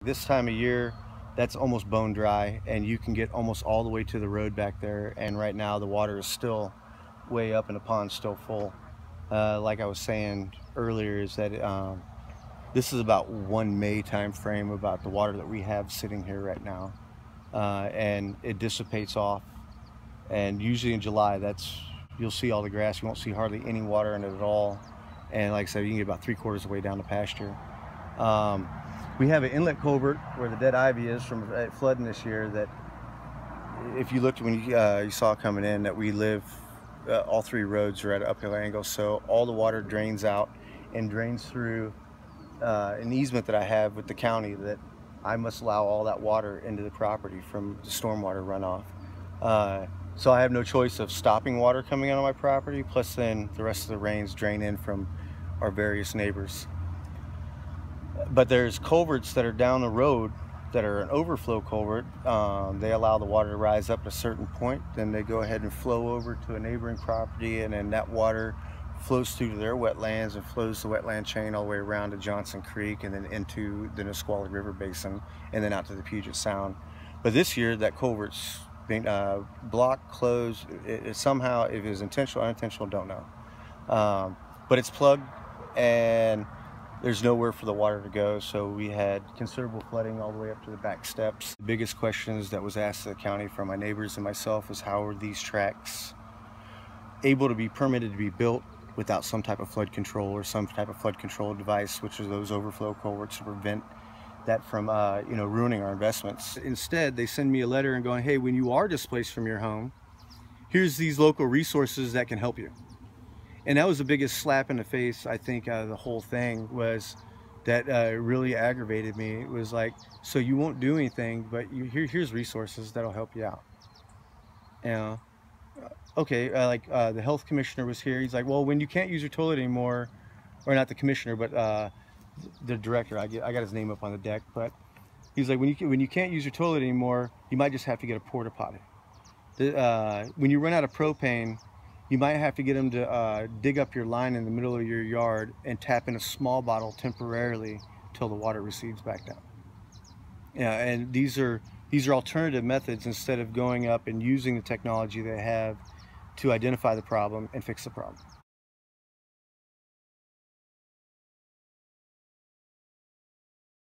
This time of year, that's almost bone dry, and you can get almost all the way to the road back there. And right now the water is still way up and the pond's still full. Like I was saying earlier, is that this is about 1 May time frame about the water that we have sitting here right now, and it dissipates off. And usually in July, you'll see all the grass. You won't see hardly any water in it at all. And like I said, you can get about 3/4 of the way down the pasture. We have an inlet culvert where the dead ivy is from flooding this year, that if you looked when you saw it coming in, that we live, all 3 roads are at an uphill angle, so all the water drains out and drains through an easement that I have with the county, that I must allow all that water into the property from the stormwater runoff. So I have no choice of stopping water coming out of my property, plus then the rest of the rains drain in from our various neighbors. But there's culverts that are down the road that are an overflow culvert. They allow the water to rise up at a certain point, then they go ahead and flow over to a neighboring property, and then that water flows through to their wetlands and flows the wetland chain all the way around to Johnson Creek, and then into the Nisqually River Basin, and then out to the Puget Sound. But this year that culvert's being blocked, closed. Somehow, if it was intentional or unintentional, don't know. But it's plugged, and there's nowhere for the water to go. So we had considerable flooding all the way up to the back steps. The biggest questions that was asked to the county from my neighbors and myself is, how are these tracks able to be permitted to be built without some type of flood control or some type of flood control device, which are those overflow culverts, to prevent that from ruining our investments. Instead, they send me a letter and going, hey, when you are displaced from your home, here's these local resources that can help you. And that was the biggest slap in the face, I think, out of the whole thing, was that really aggravated me. It was like, so you won't do anything, but here's resources that'll help you out. Okay, the health commissioner was here. He's like, well, when you can't use your toilet anymore, or not the commissioner, but the director, I got his name up on the deck, but he's like, when you can't use your toilet anymore, you might just have to get a porta potty. When you run out of propane, you might have to get them to dig up your line in the middle of your yard and tap in a small bottle temporarily till the water recedes back down. Yeah, and these are alternative methods, instead of going up and using the technology they have to identify the problem and fix the problem.